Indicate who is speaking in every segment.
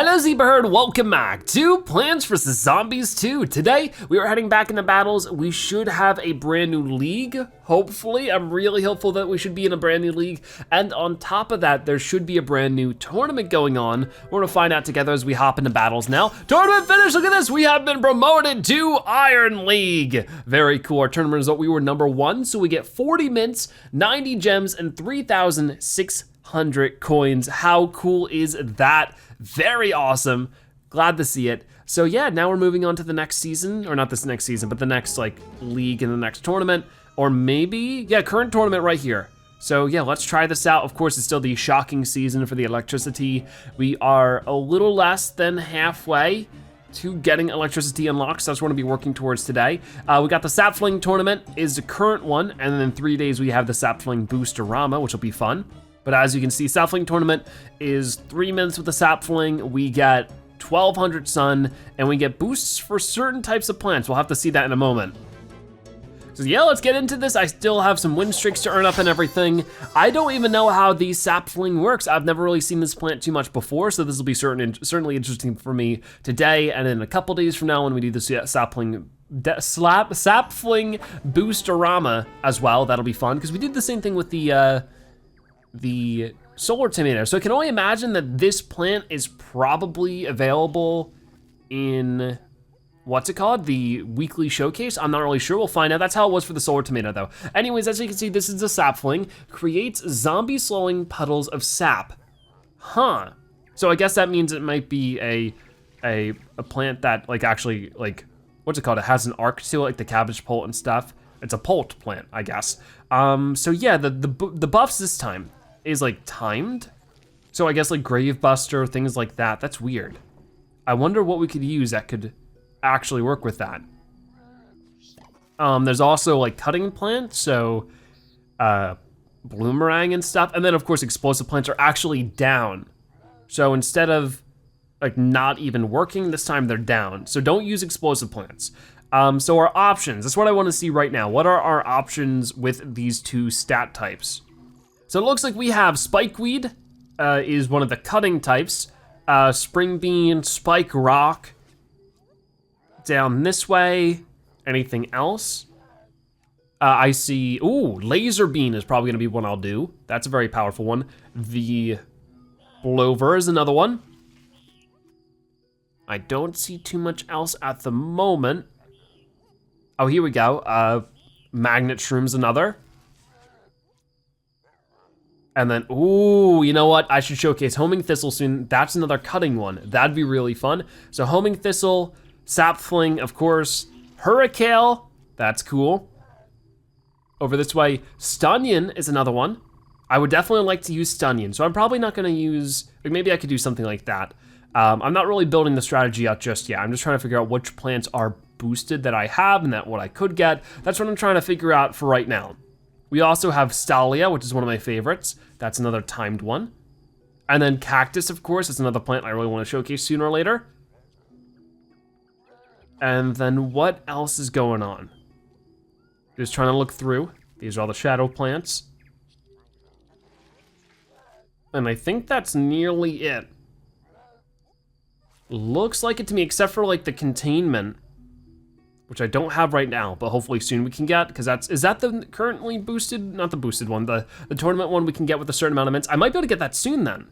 Speaker 1: Hello Zebra Herd, welcome back to Plants vs. Zombies 2. Today, we are heading back into Battlez. We should have a brand new league, hopefully. I'm really hopeful that we should be in a brand new league. And on top of that, there should be a brand new tournament going on. We're gonna find out together as we hop into Battlez now. Tournament finish, look at this. We have been promoted to Iron League. Very cool, our tournament result, we were number 1, so we get 40 mints, 90 gems, and 3,600 coins. How cool is that? Very awesome, glad to see it. So yeah, now we're moving on to the next season, or not this next season, but the next league in the next tournament, or maybe, yeah, current tournament right here. So yeah, let's try this out. Of course, it's still the shocking season for the electrici-tea. We are a little less than halfway to getting electrici-tea unlocked, so that's what we're gonna be working towards today. We got the Sap-fling Tournament is the current one, and then in 3 days we have the Sap-fling Boosterama, which will be fun. But as you can see, Sap-fling Tournament is 3 minutes with the Sap-fling. We get 1,200 sun, and we get boosts for certain types of plants. We'll have to see that in a moment. So yeah, let's get into this. I still have some win streaks to earn up and everything. I don't even know how the Sap-fling works. I've never really seen this plant too much before, so this will be certainly interesting for me today, and in a couple days from now when we do the Sap-fling Boosterama as well. That'll be fun, because we did the same thing with the solar tomato. So I can only imagine that this plant is probably available in, what's it called? The weekly showcase? I'm not really sure, we'll find out. That's how it was for the solar tomato though. Anyways, as you can see, this is the Sap-fling. Creates zombie slowing puddles of sap. Huh. So I guess that means it might be a plant that actually what's it called? It has an arc to it, like the cabbage pult and stuff. It's a pult plant, I guess. So yeah, the buffs this time is timed. So I guess Grave Buster, things like that. That's weird. I wonder what we could use that could actually work with that. There's also cutting plants, so bloomerang and stuff. And then of course explosive plants are actually down. So instead of not even working, this time they're down. So don't use explosive plants. So our options, that's what I wanna see right now. What are our options with these two stat types? So it looks like we have Spikeweed, is one of the cutting types. Spring Bean, Spike Rock, down this way. Anything else? I see, ooh, Laser Bean is probably gonna be one I'll do. That's a very powerful one. The Blover is another one. I don't see too much else at the moment. Oh, here we go. Magnet Shroom's another. And then, ooh, you know what? I should showcase Homing Thistle soon. That's another cutting one. That'd be really fun. So Homing Thistle, Sap-fling, of course, Hurricane, that's cool. Over this way, Stallion is another one. I would definitely like to use Stallion, so I'm probably not gonna use, maybe I could do something like that. I'm not really building the strategy out just yet. I'm just trying to figure out which plants are boosted that I have and that what I could get. That's what I'm trying to figure out for right now. We also have Stallion, which is one of my favorites. That's another timed one. And then Cactus, of course, is another plant I really want to showcase sooner or later. And then what else is going on? Just trying to look through. These are all the shadow plants. And I think that's nearly it. Looks like it to me, except for the containment, which I don't have right now, but hopefully soon we can get, because is that the currently boosted, not the boosted one, the tournament one we can get with a certain amount of mints? I might be able to get that soon then.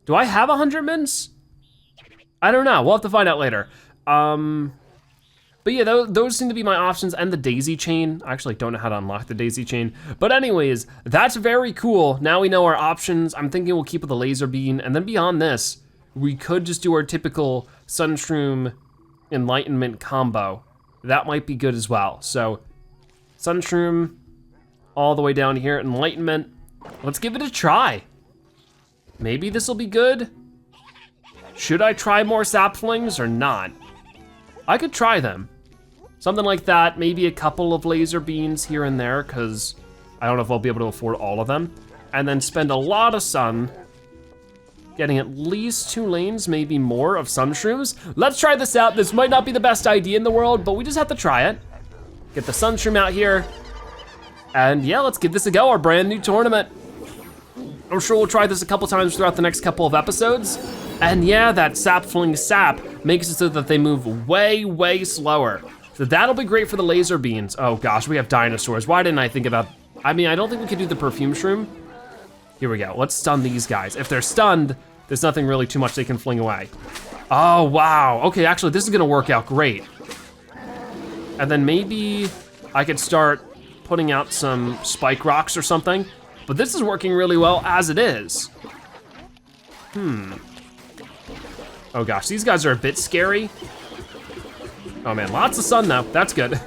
Speaker 1: Do I have 100 mints? I don't know, we'll have to find out later. But yeah, those seem to be my options, and the daisy chain. I actually don't know how to unlock the daisy chain. But anyways, that's very cool. Now we know our options. I'm thinking we'll keep with the laser bean, and then beyond this, we could just do our typical Sunshroom Enlightenment combo. That might be good as well. So, Sunshroom, all the way down here, Enlightenment. Let's give it a try. Maybe this will be good. Should I try more Sap-flings or not? I could try them. Something like that, maybe a couple of laser beans here and there, because I don't know if I'll be able to afford all of them. And then spend a lot of sun, getting at least 2 lanes, maybe more, of Sunshrooms. Let's try this out. This might not be the best idea in the world, but we just have to try it. Get the Sunshroom out here. And yeah, let's give this a go, our brand new tournament. I'm sure we'll try this a couple times throughout the next couple of episodes. And yeah, that Sap-fling sap makes it so that they move way, way slower. So that'll be great for the laser beams. Oh gosh, we have dinosaurs. Why didn't I think about, I mean, I don't think we could do the perfume shroom. Here we go, let's stun these guys. If they're stunned, there's nothing really too much they can fling away. Oh, wow. Okay, actually, this is gonna work out great. And then maybe I could start putting out some spike rocks or something. But this is working really well as it is. Oh gosh, these guys are a bit scary. Oh man, lots of sun though, that's good.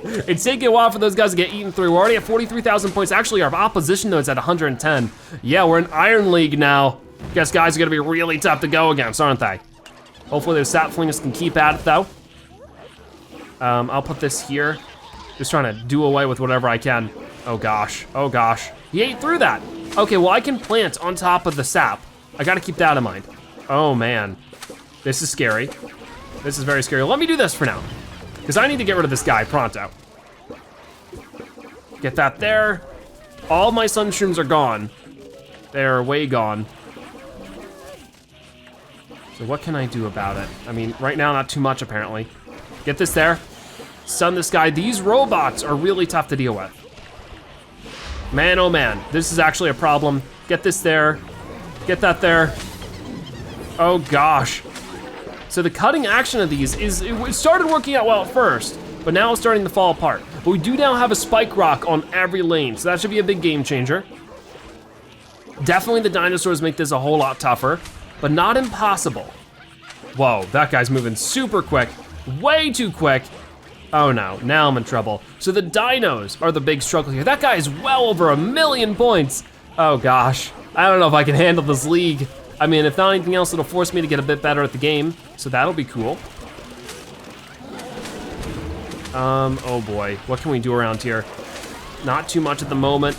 Speaker 1: It's taking a while for those guys to get eaten through. We're already at 43,000 points. Actually, our opposition though is at 110. Yeah, we're in Iron League now. Guess guys are gonna be really tough to go against, aren't they? Hopefully those Sap-flingers can keep at it though. I'll put this here. Just trying to do away with whatever I can. Oh gosh, oh gosh. He ate through that. Okay, well I can plant on top of the sap. I gotta keep that in mind. Oh man, this is scary. This is very scary. Let me do this for now, because I need to get rid of this guy pronto. Get that there. All my sunshrooms are gone. They're way gone. So what can I do about it? I mean, right now, not too much apparently. Get this there. Stun this guy. These robots are really tough to deal with. Man, oh man, this is actually a problem. Get this there. Get that there. Oh gosh. So the cutting action of these it started working out well at first, but now it's starting to fall apart. But we do now have a spike rock on every lane, so that should be a big game changer. Definitely the dinosaurs make this a whole lot tougher, but not impossible. Whoa, that guy's moving super quick, way too quick. Oh no, now I'm in trouble. So the dinos are the big struggle here. That guy is well over 1,000,000 points. Oh gosh, I don't know if I can handle this league. I mean, if not anything else, it'll force me to get a bit better at the game, so that'll be cool. Oh boy, what can we do around here? Not too much at the moment.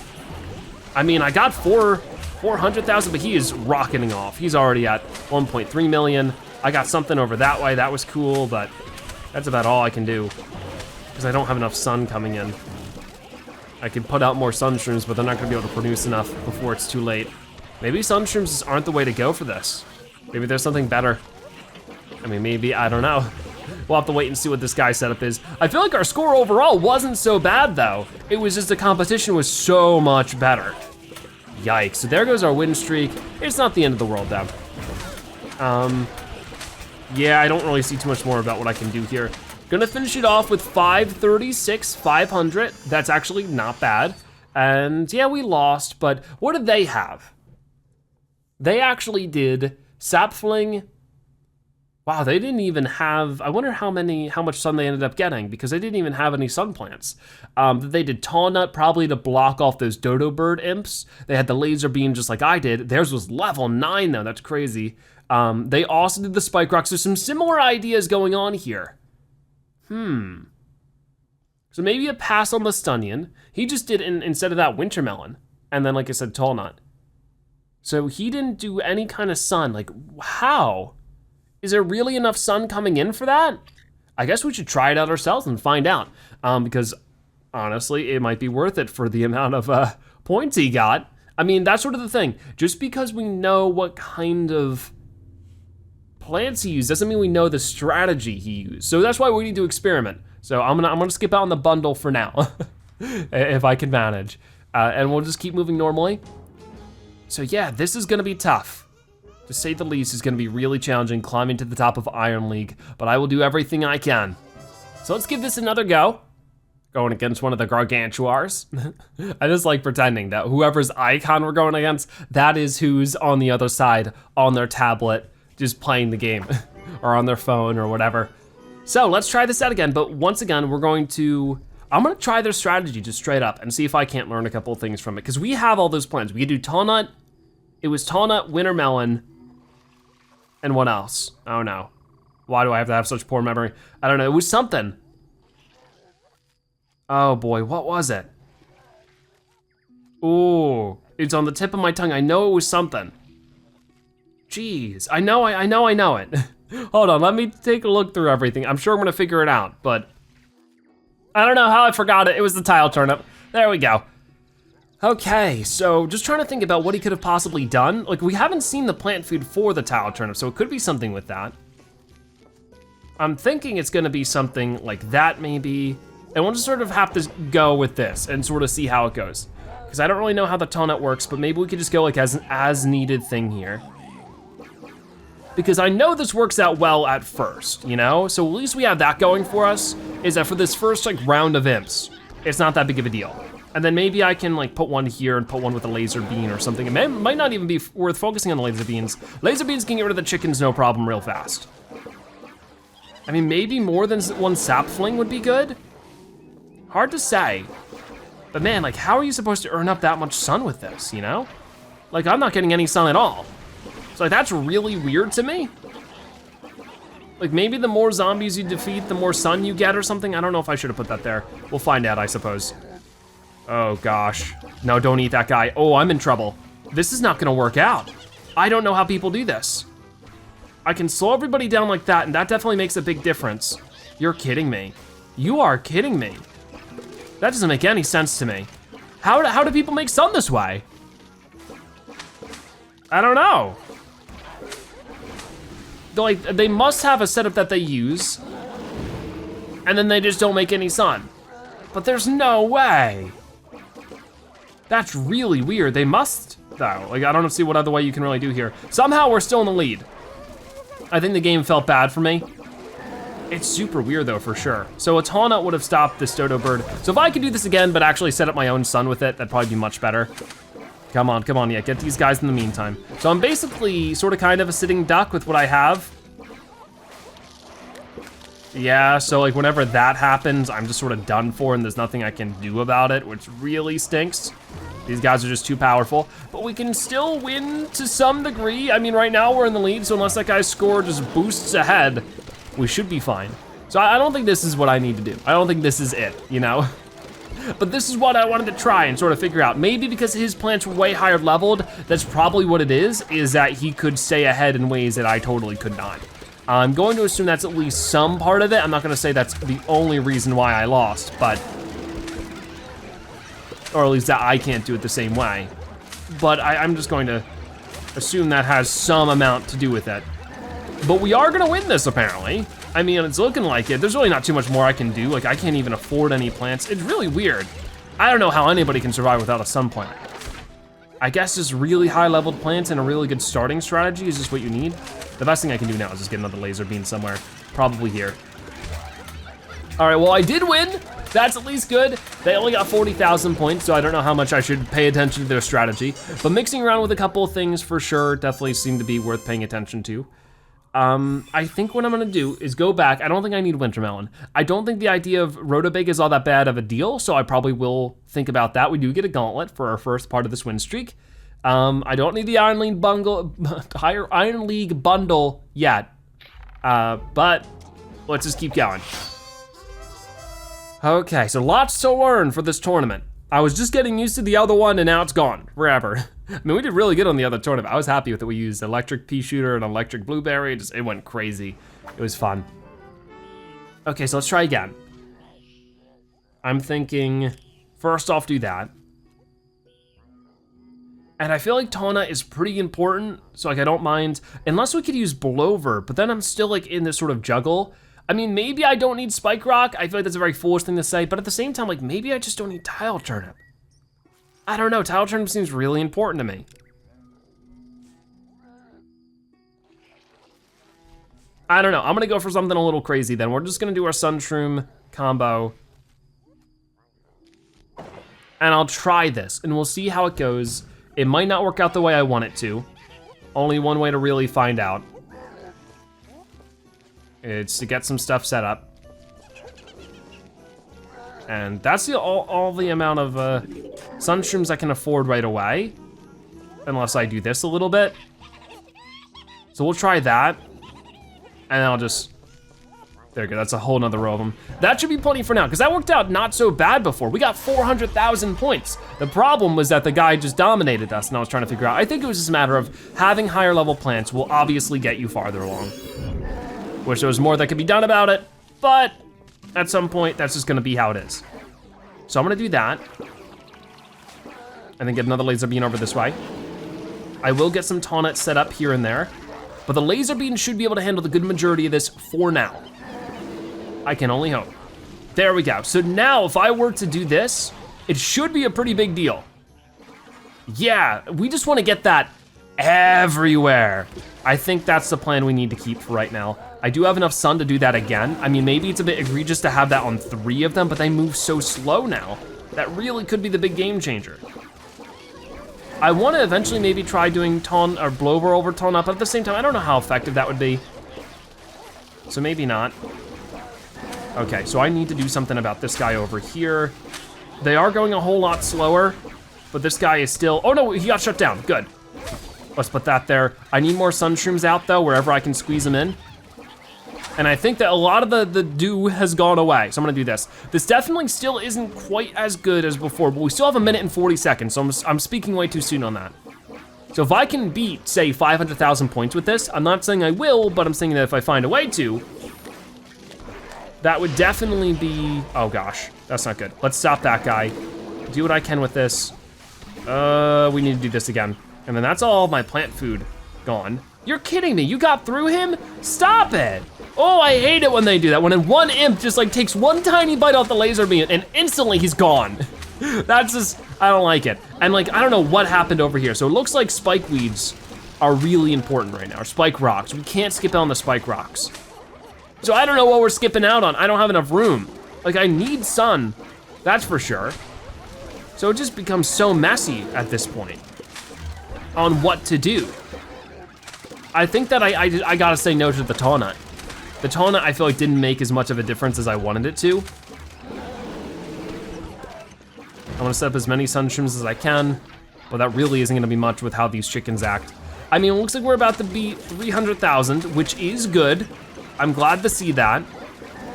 Speaker 1: I mean, I got 400,000, but he is rocketing off. He's already at 1.3 million. I got something over that way, that was cool, but that's about all I can do, because I don't have enough sun coming in. I could put out more sunshrooms, but they're not gonna be able to produce enough before it's too late. Maybe sunshrooms aren't the way to go for this. Maybe there's something better. I mean, maybe, I don't know. We'll have to wait and see what this guy's setup is. I feel like our score overall wasn't so bad though. It was just the competition was so much better. Yikes, so there goes our win streak. It's not the end of the world though. Yeah, I don't really see too much more about what I can do here. Gonna finish it off with 536, 500. That's actually not bad. And yeah, we lost, but what did they have? They actually did Sap-fling. Wow, they didn't even have, I wonder how much sun they ended up getting, because they didn't even have any sun plants. They did tall nut probably to block off those dodo bird imps. They had the laser beam just like I did. Theirs was level 9 though, that's crazy. They also did the spike rocks. There's some similar ideas going on here. So maybe a pass on the Stallion. He just did, instead of that, winter melon. And then, like I said, tall nut. So he didn't do any kind of sun. Like, how? Is there really enough sun coming in for that? I guess we should try it out ourselves and find out. Because honestly, it might be worth it for the amount of points he got. I mean, that's sort of the thing. Just because we know what kind of plants he used doesn't mean we know the strategy he used. So that's why we need to experiment. So I'm gonna skip out on the bundle for now, if I can manage. And we'll just keep moving normally. So yeah, this is gonna be tough. To say the least, it's gonna be really challenging climbing to the top of Iron League, but I will do everything I can. So let's give this another go. Going against one of the Gargantuars. I just like pretending that whoever's icon we're going against, that is who's on the other side on their tablet, just playing the game, or on their phone or whatever. So let's try this out again, but once again, I'm gonna try their strategy just straight up and see if I can't learn a couple of things from it, because we have all those plans. We could do tall nut, it was tall nut, winter melon, and what else? Oh no. Why do I have to have such poor memory? I don't know, it was something. Oh boy, what was it? Ooh, it's on the tip of my tongue. I know it was something. Jeez, I know it. Hold on, let me take a look through everything. I'm sure I'm gonna figure it out, but I don't know how I forgot it. It was the tile turnip. There we go. Okay, so just trying to think about what he could have possibly done. Like, we haven't seen the plant food for the tile turnip, so it could be something with that. I'm thinking it's gonna be something like that maybe. And we'll just sort of have to go with this and sort of see how it goes. Because I don't really know how the taunt works, but maybe we could just go like as an as needed thing here. Because I know this works out well at first, you know? So at least we have that going for us, is that for this first like round of imps, it's not that big of a deal. And then maybe I can like put one here and put one with a laser bean or something. It might not even be worth focusing on the laser beans. Laser beans can get rid of the chickens no problem real fast. I mean, maybe more than one sap fling would be good. Hard to say. But man, like how are you supposed to earn up that much sun with this, you know? Like I'm not getting any sun at all. So like, that's really weird to me. Like maybe the more zombies you defeat, the more sun you get or something. I don't know if I should have put that there. We'll find out, I suppose. Oh gosh. No, don't eat that guy. Oh, I'm in trouble. This is not gonna work out. I don't know how people do this. I can slow everybody down like that, and that definitely makes a big difference. You're kidding me. You are kidding me. That doesn't make any sense to me. How do people make sun this way? I don't know. Like, they must have a setup that they use, and then they just don't make any sun. But there's no way. That's really weird. They must, though. Like, I don't see what other way you can really do here. Somehow we're still in the lead. I think the game felt bad for me. It's super weird though, for sure. So a taunt would have stopped this dodo bird. So if I could do this again, but actually set up my own sun with it, that'd probably be much better. Come on, yeah, get these guys in the meantime. So I'm basically sort of kind of a sitting duck with what I have. Yeah, so like whenever that happens, I'm just sort of done for and there's nothing I can do about it, which really stinks. These guys are just too powerful, but we can still win to some degree. I mean, right now we're in the lead, so unless that guy's score just boosts ahead, we should be fine. So I don't think this is what I need to do. I don't think this is it, you know? But this is what I wanted to try and sort of figure out. Maybe because his plants were way higher leveled, that's probably what it is that he could stay ahead in ways that I totally could not. I'm going to assume that's at least some part of it. I'm not gonna say that's the only reason why I lost, but, or at least that I can't do it the same way. But I'm just going to assume that has some amount to do with it. But we are gonna win this apparently. I mean, it's looking like it. There's really not too much more I can do. Like I can't even afford any plants. It's really weird. I don't know how anybody can survive without a sun plant. I guess just really high leveled plants and a really good starting strategy is just what you need. The best thing I can do now is just get another laser beam somewhere, probably here. All right, well I did win. That's at least good. They only got 40,000 points, so I don't know how much I should pay attention to their strategy. But mixing around with a couple of things for sure definitely seem to be worth paying attention to. I think what I'm gonna do is go back. I don't think I need Wintermelon. I don't think the idea of Rotobig is all that bad of a deal, so I probably will think about that. We do get a gauntlet for our first part of this win streak. I don't need the Iron League bundle yet, but let's just keep going. Okay, so lots to learn for this tournament. I was just getting used to the other one and now it's gone forever. I mean, we did really good on the other tournament. I was happy with it. We used electric pea shooter and electric blueberry. It went crazy. It was fun. Okay, so let's try again. I'm thinking, first off, do that. And I feel like Taunt is pretty important, so like I don't mind, unless we could use Blover, but then I'm still like in this sort of juggle. I mean, maybe I don't need Spike Rock. I feel like that's a very foolish thing to say, but at the same time, like maybe I just don't need Tile Turnip. I don't know, Tile Turnip seems really important to me. I don't know, I'm gonna go for something a little crazy then. We're just gonna do our Sunshroom combo. And I'll try this, and we'll see how it goes. It might not work out the way I want it to. Only one way to really find out. It's to get some stuff set up. And that's all the amount of Sunshrooms I can afford right away. Unless I do this a little bit. So we'll try that. And I'll just, there we go, that's a whole nother row of them. That should be plenty for now, because that worked out not so bad before. We got 400,000 points. The problem was that the guy just dominated us, and I was trying to figure out, I think it was just a matter of having higher level plants will obviously get you farther along. Wish there was more that could be done about it, but at some point, that's just gonna be how it is. So I'm gonna do that. and then get another laser beam over this way. I will get some taunt set up here and there, but the laser beam should be able to handle the good majority of this for now. I can only hope. There we go. So now if I were to do this, it should be a pretty big deal. Yeah, we just wanna get that everywhere. I think that's the plan we need to keep for right now. I do have enough sun to do that again. I mean, maybe it's a bit egregious to have that on 3 of them, but they move so slow now. That really could be the big game changer. I wanna eventually maybe try doing taunt or blower over taunt up, but at the same time, I don't know how effective that would be. So maybe not. Okay, so I need to do something about this guy over here. They are going a whole lot slower, but this guy is still, oh no, he got shut down, good. Let's put that there. I need more sunshrooms out though, wherever I can squeeze them in. And I think that a lot of the dew has gone away, so I'm gonna do this. This definitely still isn't quite as good as before, but we still have 1 minute and 40 seconds, so I'm speaking way too soon on that. So if I can beat, say, 500,000 points with this, I'm not saying I will, but I'm saying that if I find a way to, that would definitely be, oh gosh, that's not good. Let's stop that guy, do what I can with this. We need to do this again. And then that's all my plant food gone. You're kidding me, you got through him? Stop it. Oh, I hate it when they do that, when one imp just like takes one tiny bite off the laser beam and instantly he's gone. That's just, I don't like it. And like, I don't know what happened over here. So it looks like spike weeds are really important right now, or spike rocks. We can't skip out on the spike rocks. So I don't know what we're skipping out on. I don't have enough room. Like I need sun, that's for sure. So it just becomes so messy at this point on what to do. I think that I gotta say no to the taunt. The taunt I feel like didn't make as much of a difference as I wanted it to. I wanna set up as many sunshrooms as I can, but that really isn't gonna be much with how these chickens act. I mean, it looks like we're about to beat 300,000, which is good. I'm glad to see that.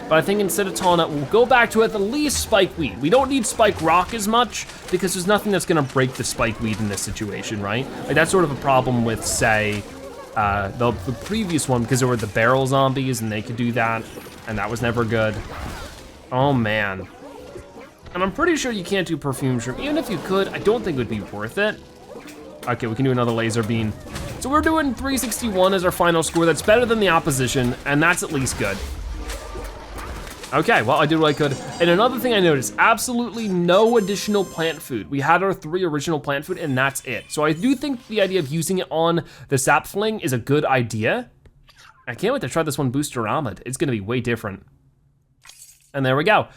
Speaker 1: But I think instead of taunt, we'll go back to at least spike weed. We don't need spike rock as much because there's nothing that's gonna break the spike weed in this situation, right? Like that's sort of a problem with, say, the previous one, because there were the barrel zombies and they could do that, and that was never good. Oh man. And I'm pretty sure you can't do perfume shroom. Even if you could, I don't think it would be worth it. Okay, we can do another laser beam. So we're doing 361 as our final score. That's better than the opposition, and that's at least good. Okay, well, I did what I could. And another thing I noticed, absolutely no additional plant food. We had our 3 original plant food and that's it. So I do think the idea of using it on the Sap-fling is a good idea. I can't wait to try this one booster Ahmed. It's gonna be way different. And there we go.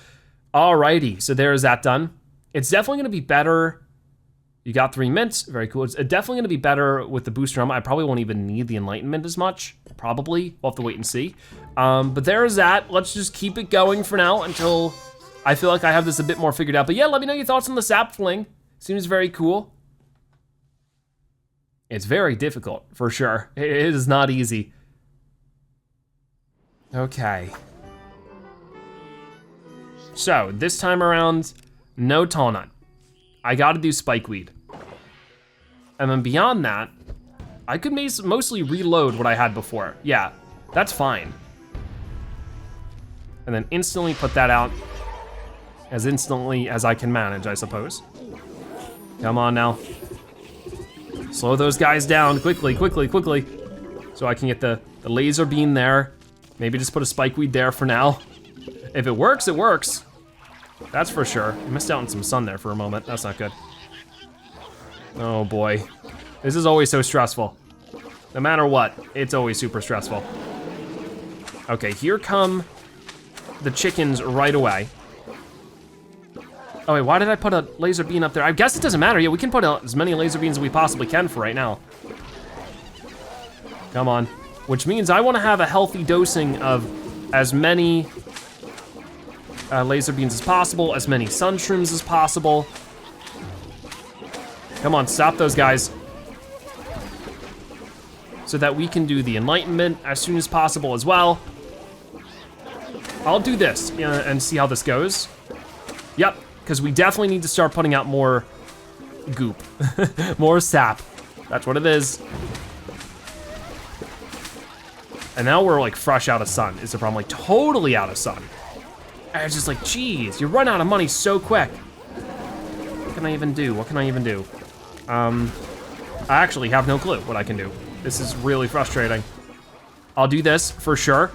Speaker 1: Alrighty, so there is that done. It's definitely gonna be better. You got 3 mints, very cool. It's definitely gonna be better with the booster Ahmed. I probably won't even need the enlightenment as much, probably. We'll have to wait and see. But there is that. Let's just keep it going for now until I feel like I have this a bit more figured out. But yeah, let me know your thoughts on the Sap-fling. Seems very cool. It's very difficult, for sure. It is not easy. Okay. So, this time around, no taunt. I gotta do spikeweed. And then beyond that, I could mostly reload what I had before. Yeah, that's fine. And then instantly put that out as instantly as I can manage, I suppose. Come on now. Slow those guys down, quickly, quickly, quickly. So I can get the laser beam there. Maybe just put a spikeweed there for now. If it works, it works. That's for sure. I missed out on some sun there for a moment. That's not good. Oh boy. This is always so stressful. No matter what, it's always super stressful. Okay, here come the chickens right away. Oh wait, why did I put a laser beam up there? I guess it doesn't matter. Yeah, we can put as many laser beams as we possibly can for right now. Come on. Which means I wanna have a healthy dosing of as many laser beams as possible, as many sunshrooms as possible. Come on, stop those guys. So that we can do the enlightenment as soon as possible as well. I'll do this and see how this goes. Yep, because we definitely need to start putting out more goop, more sap. That's what it is. And now we're like fresh out of sun is the problem, like totally out of sun. And it's just like, geez, you run out of money so quick. What can I even do? What can I even do? I actually have no clue what I can do. This is really frustrating. I'll do this for sure.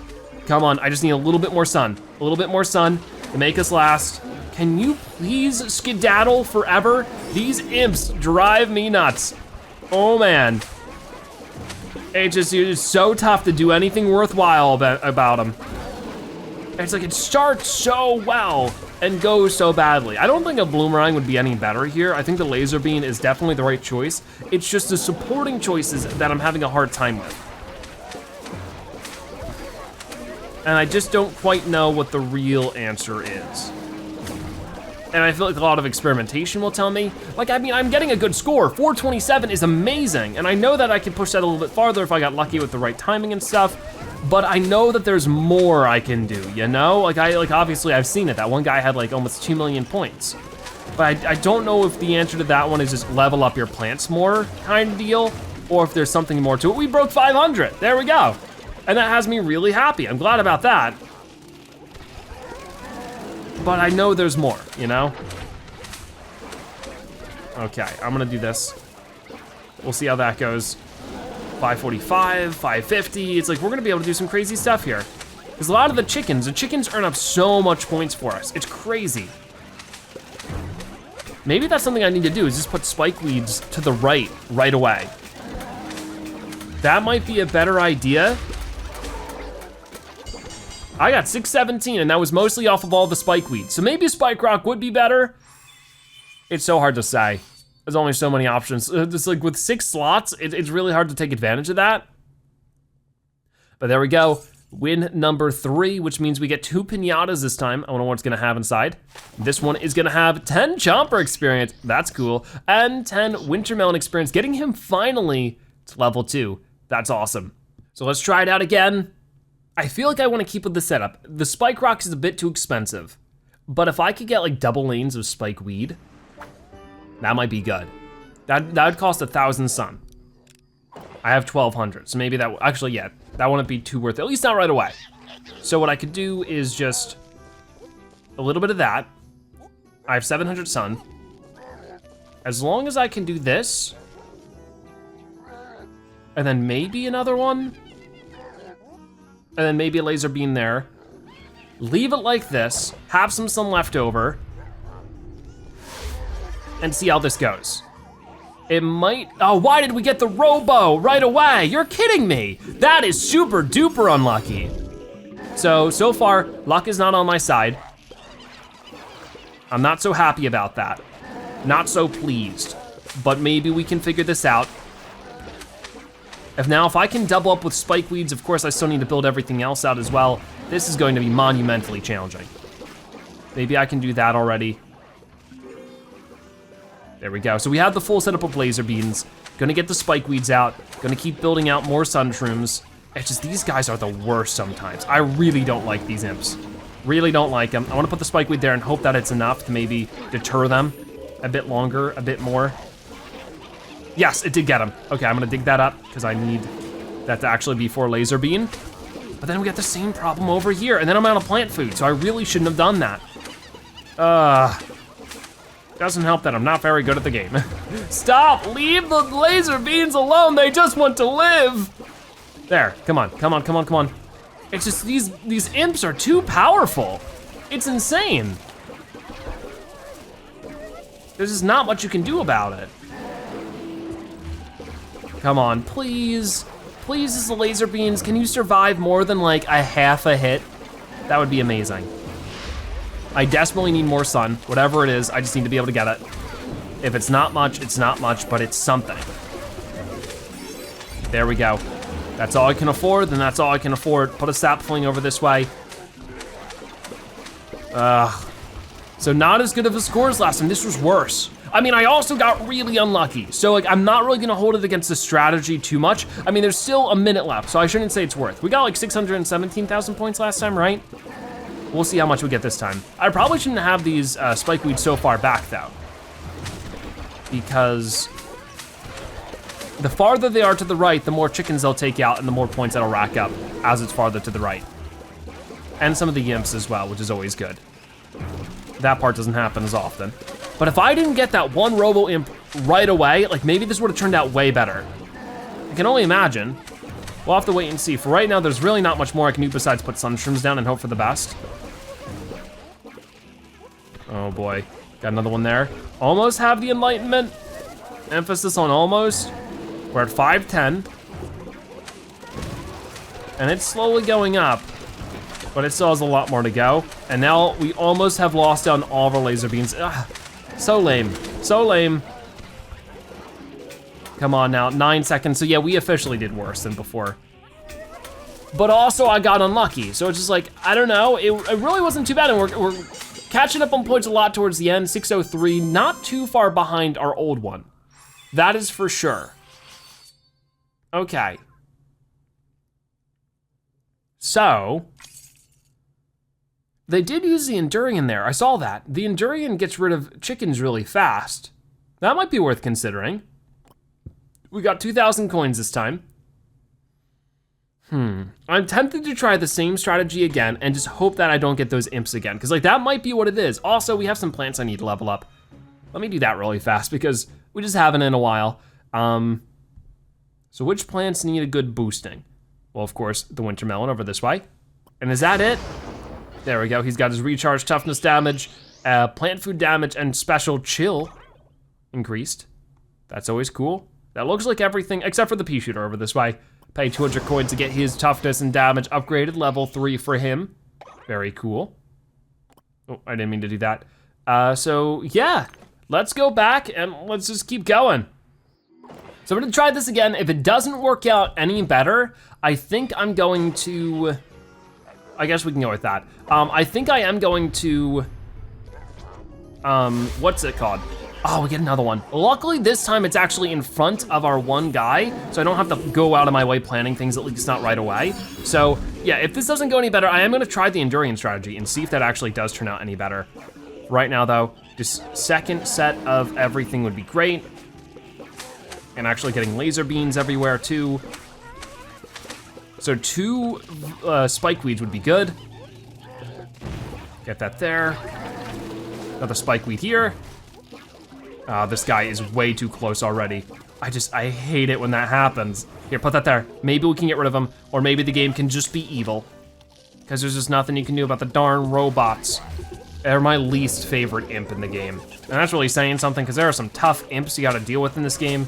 Speaker 1: Come on, I just need a little bit more sun. A little bit more sun to make us last. Can you please skedaddle forever? These imps drive me nuts. Oh man. It's so tough to do anything worthwhile about them. It's like it starts so well and goes so badly. I don't think a Bloomerang would be any better here. I think the Laser Beam is definitely the right choice. It's just the supporting choices that I'm having a hard time with. And I just don't quite know what the real answer is. And I feel like a lot of experimentation will tell me. Like, I mean, I'm getting a good score. 427 is amazing. And I know that I can push that a little bit farther if I got lucky with the right timing and stuff. But I know that there's more I can do, you know? Like obviously I've seen it. That one guy had like almost 2 million points. But I don't know if the answer to that one is just level up your plants more kind of deal, or if there's something more to it. We broke 500, there we go. And that has me really happy. I'm glad about that. But I know there's more, you know? Okay, I'm gonna do this. We'll see how that goes. 545, 550. It's like we're gonna be able to do some crazy stuff here. Because a lot of the chickens earn up so much points for us. It's crazy. Maybe that's something I need to do, is just put spike weeds to the right away. That might be a better idea. I got 617 and that was mostly off of all the spike weeds. So maybe a spike rock would be better. It's so hard to say. There's only so many options. It's like with 6 slots, it's really hard to take advantage of that. But there we go. Win number 3, which means we get 2 pinatas this time. I wonder what it's gonna have inside. This one is gonna have 10 chomper experience, that's cool, and 10 wintermelon experience, getting him finally to level 2. That's awesome. So let's try it out again. I feel like I wanna keep with the setup. The spike rocks is a bit too expensive, but if I could get like double lanes of spike weed, that might be good. That would cost 1,000 sun. I have 1,200, so maybe that, actually yeah, that wouldn't be too worth it, at least not right away. So what I could do is just a little bit of that. I have 700 sun. As long as I can do this, and then maybe another one, and then maybe a laser beam there. Leave it like this, have some sun left over, and see how this goes. It might, oh, why did we get the robo right away? You're kidding me. That is super duper unlucky. So far, luck is not on my side. I'm not so happy about that. Not so pleased, but maybe we can figure this out. If I can double up with spike weeds, of course I still need to build everything else out as well. This is going to be monumentally challenging. Maybe I can do that already. There we go. So we have the full setup of laser beams. Gonna get the spike weeds out. Gonna keep building out more sun shrooms. It's just these guys are the worst sometimes. I really don't like these imps. Really don't like them. I wanna put the spike weed there and hope that it's enough to maybe deter them a bit longer, a bit more. Yes, it did get him. Okay, I'm gonna dig that up because I need that to actually be for laser beam. But then we got the same problem over here, and then I'm out of plant food, so I really shouldn't have done that. Doesn't help that I'm not very good at the game. Stop, leave the laser beams alone, they just want to live. There, come on, come on, come on, come on. It's just these imps are too powerful. It's insane. There's just not much you can do about it. Come on, please. Please, as the laser beams, can you survive more than like a half a hit? That would be amazing. I desperately need more sun, whatever it is, I just need to be able to get it. If it's not much, but it's something. There we go. That's all I can afford, then that's all I can afford. Put a Sap-fling over this way. So not as good of a score as last time, this was worse. I mean, I also got really unlucky. So like, I'm not really gonna hold it against the strategy too much. I mean, there's still a minute left, so I shouldn't say it's worth. We got like 617,000 points last time, right? We'll see how much we get this time. I probably shouldn't have these spike weeds so far back though, because the farther they are to the right, the more chickens they'll take out and the more points that'll rack up as it's farther to the right. And some of the imps as well, which is always good. That part doesn't happen as often. But if I didn't get that one Robo Imp right away, like maybe this would have turned out way better. I can only imagine. We'll have to wait and see. For right now, there's really not much more I can do besides put Sunshrooms down and hope for the best. Oh boy, got another one there. Almost have the Enlightenment. Emphasis on almost. We're at 510. And it's slowly going up, but it still has a lot more to go. And now we almost have lost down all of our laser beams. Ugh, so lame, so lame. Come on now, 9 seconds. So yeah, we officially did worse than before. But also I got unlucky. So it's just like, I don't know, it really wasn't too bad. And we're catching up on points a lot towards the end, 603, not too far behind our old one. That is for sure. Okay. So, they did use the Enduring in there, I saw that. The Enduring gets rid of chickens really fast. That might be worth considering. We got 2,000 coins this time. I'm tempted to try the same strategy again and just hope that I don't get those imps again, because like that might be what it is. Also, we have some plants I need to level up. Let me do that really fast because we just haven't in a while. So which plants need a good boosting? Well, of course, the winter melon over this way. And is that it? There we go, he's got his recharge toughness damage, plant food damage, and special chill increased. That's always cool. That looks like everything, except for the pea shooter over this way. Pay 200 coins to get his toughness and damage upgraded, level 3 for him. Very cool. Oh, I didn't mean to do that. So yeah, let's go back and let's just keep going. So I'm gonna try this again. If it doesn't work out any better, I think I'm going to, I guess we can go with that. I think I am going to, what's it called? Oh, we get another one. Luckily this time it's actually in front of our one guy, so I don't have to go out of my way planning things, at least not right away. So yeah, if this doesn't go any better, I am gonna try the Enduring strategy and see if that actually does turn out any better. Right now though, just second set of everything would be great. And actually getting laser beams everywhere too. So 2 spikeweeds would be good. Get that there. Another spikeweed here. This guy is way too close already. I hate it when that happens. Here, put that there. Maybe we can get rid of him, or maybe the game can just be evil. Because there's just nothing you can do about the darn robots. They're my least favorite imp in the game. And that's really saying something, because there are some tough imps you gotta deal with in this game.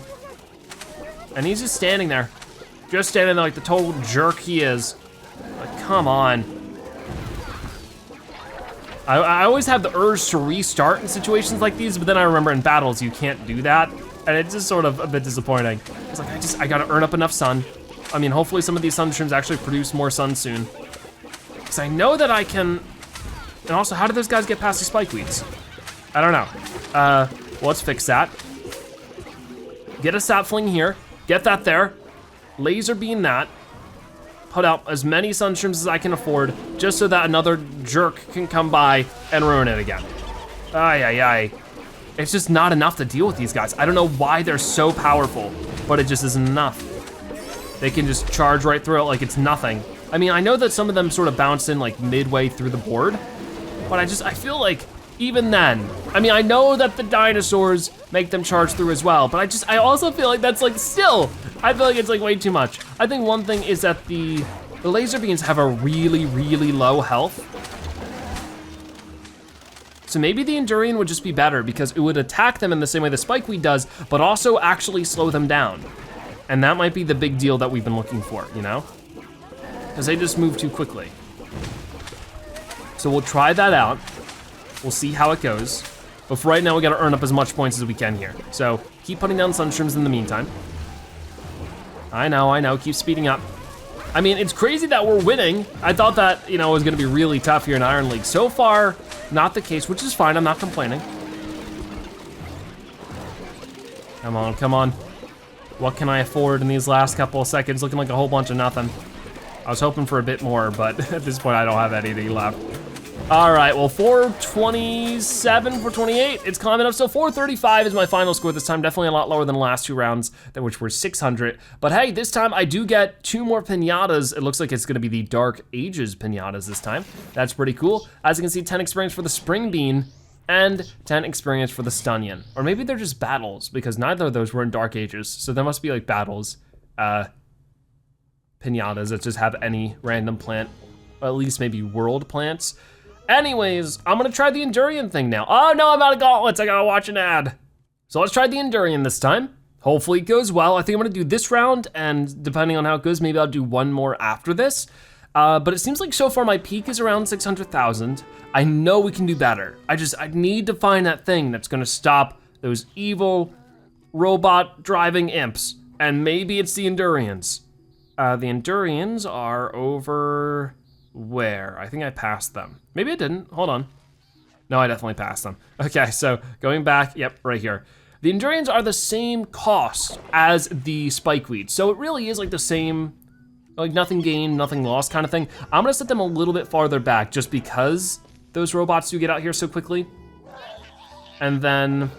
Speaker 1: And he's just standing there. Just standing there like the total jerk he is. Like, come on. I always have the urge to restart in situations like these, but then I remember in battles you can't do that. And it's just sort of a bit disappointing. It's like, I gotta earn up enough sun. I mean, hopefully some of these sun streams actually produce more sun soon. Because I know that I can, and also how did those guys get past the spikeweeds? I don't know. Well, let's fix that. Get a Sap-fling here, get that there. Laser beam that. Put out as many sunstreams as I can afford, just so that another jerk can come by and ruin it again. Ay. It's just not enough to deal with these guys. I don't know why they're so powerful, but it just isn't enough. They can just charge right through it like it's nothing. I mean, I know that some of them sort of bounce in like midway through the board, but I feel like even then, I mean, I know that the dinosaurs make them charge through as well, but I also feel like that's like still, I feel like it's like way too much. I think one thing is that the laser beams have a really, really low health. So maybe the Enduring would just be better because it would attack them in the same way the spikeweed does, but also actually slow them down. And that might be the big deal that we've been looking for, you know? Because they just move too quickly. So we'll try that out. We'll see how it goes. But for right now, we gotta earn up as much points as we can here. So keep putting down sunstreams in the meantime. I know, keep speeding up. I mean, it's crazy that we're winning. I thought that, you know, it was gonna be really tough here in Iron League. So far, not the case, which is fine, I'm not complaining. Come on. What can I afford in these last couple of seconds? Looking like a whole bunch of nothing. I was hoping for a bit more, but at this point I don't have anything left. All right, well, 427, 428, it's climbing up. So 435 is my final score this time. Definitely a lot lower than the last 2 rounds, which were 600. But hey, this time I do get 2 more Pinatas. It looks like it's gonna be the Dark Ages Pinatas this time. That's pretty cool. As you can see, 10 experience for the Spring Bean. and 10 experience for the Stallion. Or maybe they're just battles, because neither of those were in Dark Ages, so there must be like battles. Pinatas that just have any random plant, or at least maybe world plants. Anyways, I'm gonna try the Endurian thing now. Oh no, I'm out of gauntlets, I gotta watch an ad. So let's try the Endurian this time. Hopefully it goes well. I think I'm gonna do this round, and depending on how it goes, maybe I'll do one more after this. But it seems like so far my peak is around 600,000. I know we can do better. I need to find that thing that's gonna stop those evil robot driving imps. And maybe it's the Endurians. The Endurians are over where? I think I passed them. Maybe I didn't, hold on. No, I definitely passed them. Okay, so going back, yep, right here. The Endurians are the same cost as the spikeweed. So it really is like the same, like nothing gained, nothing lost kind of thing. I'm gonna set them a little bit farther back just because those robots do get out here so quickly. And then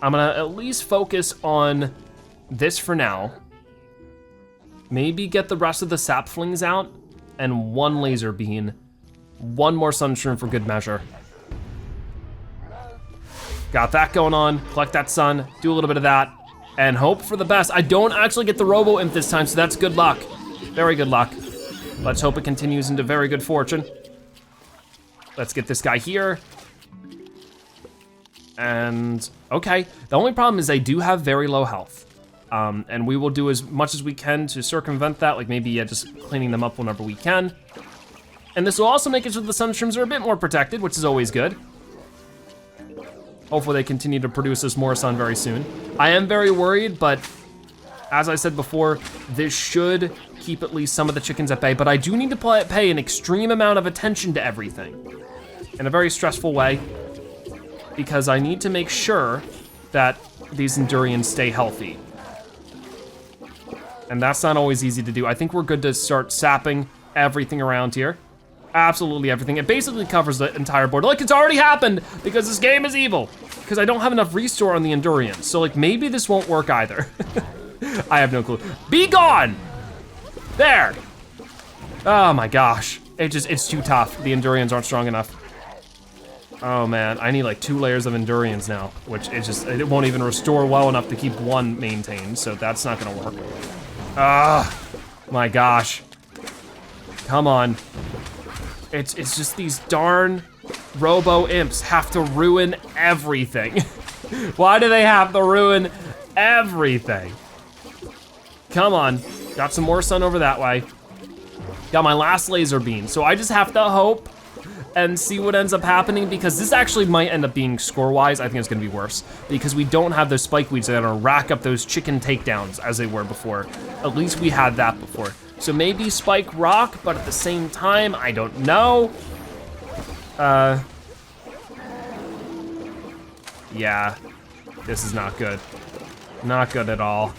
Speaker 1: I'm gonna at least focus on this for now. Maybe get the rest of the Sap-flings out and one laser beam. One more sunshroom for good measure. Got that going on, collect that sun, do a little bit of that, and hope for the best. I don't actually get the Robo Imp this time, so that's good luck. Very good luck. Let's hope it continues into very good fortune. Let's get this guy here. And, okay. The only problem is they do have very low health. And we will do as much as we can to circumvent that, like maybe just cleaning them up whenever we can. And this will also make it so the sunshrooms are a bit more protected, which is always good. Hopefully they continue to produce us more sun very soon. I am very worried, but as I said before, this should keep at least some of the chickens at bay, but I do need to pay an extreme amount of attention to everything in a very stressful way, because I need to make sure that these Endurians stay healthy. And that's not always easy to do. I think we're good to start sapping everything around here. Absolutely everything. It basically covers the entire board. Like, it's already happened because this game is evil. Because I don't have enough restore on the Endurians. So like, maybe this won't work either. I have no clue. Be gone! There! Oh my gosh. It's too tough. The Endurians aren't strong enough. Oh man, I need like 2 layers of Endurians now, which it won't even restore well enough to keep one maintained, so that's not gonna work. Ah, my gosh. Come on. It's just these darn Robo Imps have to ruin everything. Why do they have to ruin everything? Come on, got some more sun over that way. Got my last laser beam, so I just have to hope and see what ends up happening, because this actually might end up being score-wise, I think it's gonna be worse, because we don't have those spikeweeds that are gonna rack up those chicken takedowns as they were before. At least we had that before. So maybe spike rock, but at the same time, I don't know. Yeah, this is not good. Not good at all.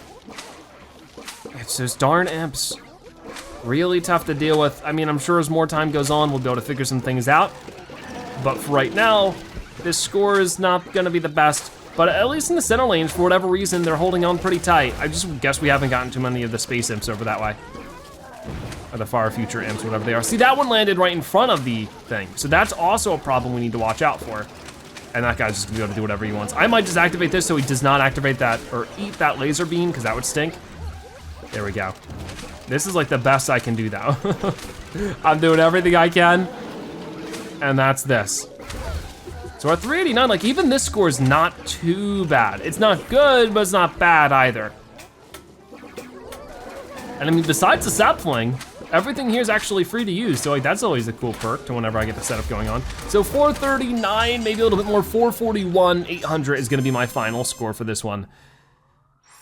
Speaker 1: It's those darn imps. Really tough to deal with. I mean, I'm sure as more time goes on, we'll be able to figure some things out. But for right now, this score is not gonna be the best. But at least in the center lanes, for whatever reason, they're holding on pretty tight. I just guess we haven't gotten too many of the space imps over that way. Or the far future imps, whatever they are. See, that one landed right in front of the thing. So that's also a problem we need to watch out for. And that guy's just gonna be able to do whatever he wants. I might just activate this so he does not activate that or eat that laser beam, because that would stink. There we go. This is like the best I can do though. I'm doing everything I can, and that's this. So at 389, like even this score is not too bad. It's not good, but it's not bad either. And I mean, besides the Sap-fling, everything here is actually free to use. So like that's always a cool perk to whenever I get the setup going on. So 439, maybe a little bit more, 441, 800 is gonna be my final score for this one.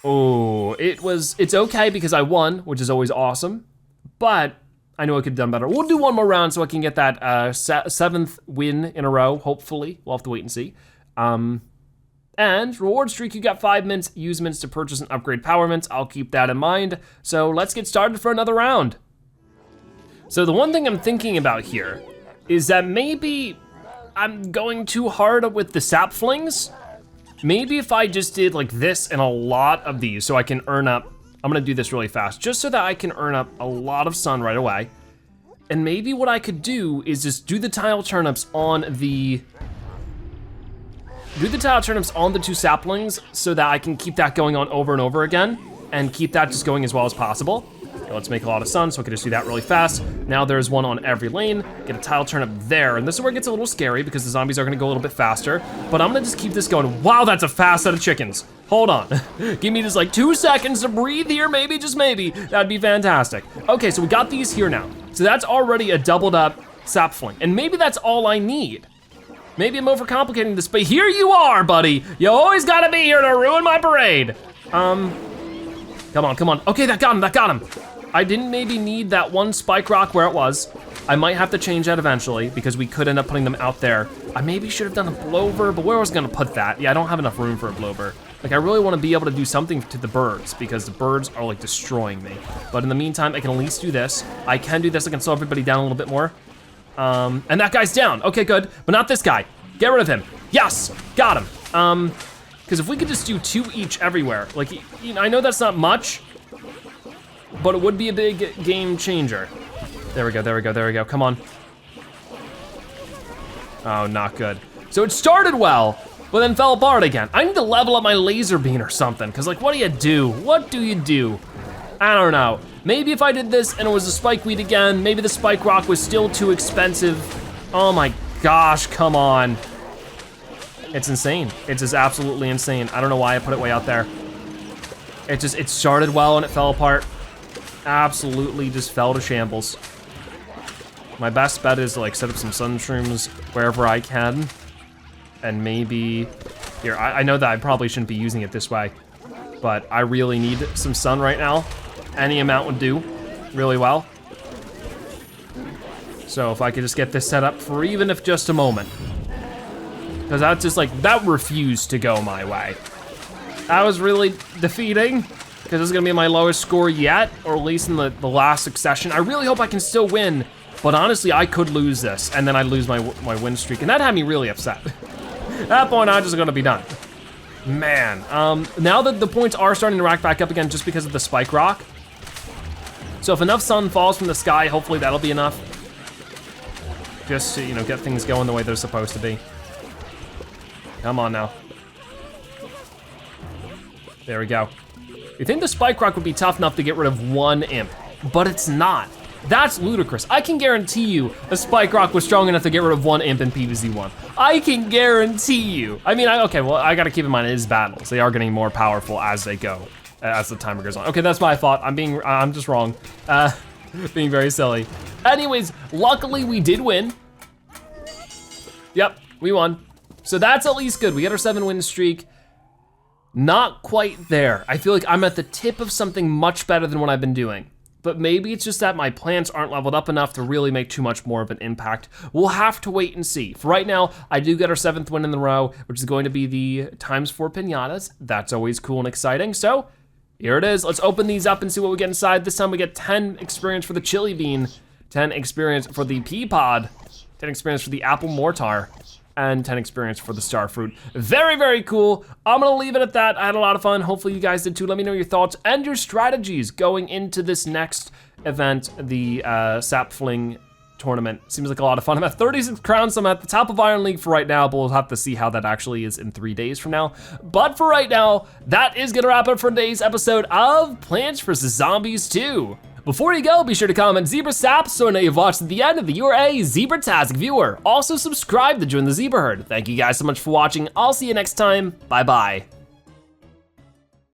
Speaker 1: Oh, it's okay because I won, which is always awesome, but I know I could have done better. We'll do one more round so I can get that 7th win in a row, hopefully. We'll have to wait and see. And reward streak, you got 5 mints, use mints to purchase and upgrade power mints. I'll keep that in mind. So let's get started for another round. So the one thing I'm thinking about here is that maybe I'm going too hard with the Sap-flings. Maybe if I just did like this and a lot of these so I can earn up, I'm gonna do this really fast, just so that I can earn up a lot of sun right away. And maybe what I could do is just do the tile turnips on the do the tile turnips on the 2 saplings so that I can keep that going on over and over again and keep that just going as well as possible. Okay, let's make a lot of sun so I can just do that really fast. Now there's one on every lane, get a tile turnip there, and this is where it gets a little scary because the zombies are gonna go a little bit faster, but I'm gonna just keep this going. Wow, that's a fast set of chickens. Hold on, give me just like 2 seconds to breathe here, maybe, just maybe. That'd be fantastic. Okay, so we got these here now. So that's already a doubled up Sap-fling, and maybe that's all I need. Maybe I'm overcomplicating this, but here you are, buddy. You always gotta be here to ruin my parade. Come on, come on. Okay, that got him, that got him. I didn't maybe need that one spike rock where it was. I might have to change that eventually because we could end up putting them out there. I maybe should have done a blower, but where was I gonna put that? Yeah, I don't have enough room for a blower. Like, I really wanna be able to do something to the birds because the birds are like destroying me. But in the meantime, I can at least do this. I can do this, I can slow everybody down a little bit more. And that guy's down, okay, good. But not this guy, get rid of him. Yes, got him. Because if we could just do 2 each everywhere, like, you know, I know that's not much, but it would be a big game changer. There we go, there we go, there we go, come on. Oh, not good. So it started well, but then fell apart again. I need to level up my laser beam or something, because like, what do you do? What do you do? I don't know. Maybe if I did this and it was a spike weed again, maybe the spike rock was still too expensive. Oh my gosh, come on. It's insane. It's just absolutely insane. I don't know why I put it way out there. It started well and it fell apart. Absolutely just fell to shambles. My best bet is to like set up some sun shrooms wherever I can. And maybe, here, I know that I probably shouldn't be using it this way, but I really need some sun right now. Any amount would do really well. So if I could just get this set up for even if just a moment. Because that's just like, that refused to go my way. That was really defeating, because this is gonna be my lowest score yet, or at least in the last succession. I really hope I can still win, but honestly, I could lose this, and then I'd lose my win streak, and that had me really upset. At that point, I'm just gonna be done. Man, now that the points are starting to rack back up again just because of the spike rock, so if enough sun falls from the sky, hopefully that'll be enough. Just to, you know, get things going the way they're supposed to be. Come on now. There we go. You think the spike rock would be tough enough to get rid of 1 imp, but it's not. That's ludicrous. I can guarantee you a spike rock was strong enough to get rid of 1 imp in PvZ1. I can guarantee you. I mean, okay, well, I gotta keep in mind it is Battlez. They are getting more powerful as they go, as the timer goes on. Okay, that's my fault. I'm just wrong. Being very silly. Anyways, luckily we did win. Yep, we won. So that's at least good. We got our 7-win streak. Not quite there. I feel like I'm at the tip of something much better than what I've been doing. But maybe it's just that my plants aren't leveled up enough to really make too much more of an impact. We'll have to wait and see. For right now, I do get our 7th win in the row, which is going to be the ×4 Pinatas. That's always cool and exciting. So here it is. Let's open these up and see what we get inside. This time we get 10 experience for the chili bean, 10 experience for the pea pod, 10 experience for the apple mortar, and 10 experience for the star fruit. Very, very cool. I'm gonna leave it at that. I had a lot of fun. Hopefully you guys did too. Let me know your thoughts and your strategies going into this next event, the Sap-fling Tournament. Seems like a lot of fun. I'm at 36 crowns, so I'm at the top of Iron League for right now, but we'll have to see how that actually is in 3 days from now. But for right now, that is gonna wrap up for today's episode of Plants vs. Zombies 2. Before you go, be sure to comment Zebra Sap so I know you've watched to the end of the you're a Zebra-tastic viewer. Also subscribe to join the Zebra Herd. Thank you guys so much for watching. I'll see you next time. Bye-bye.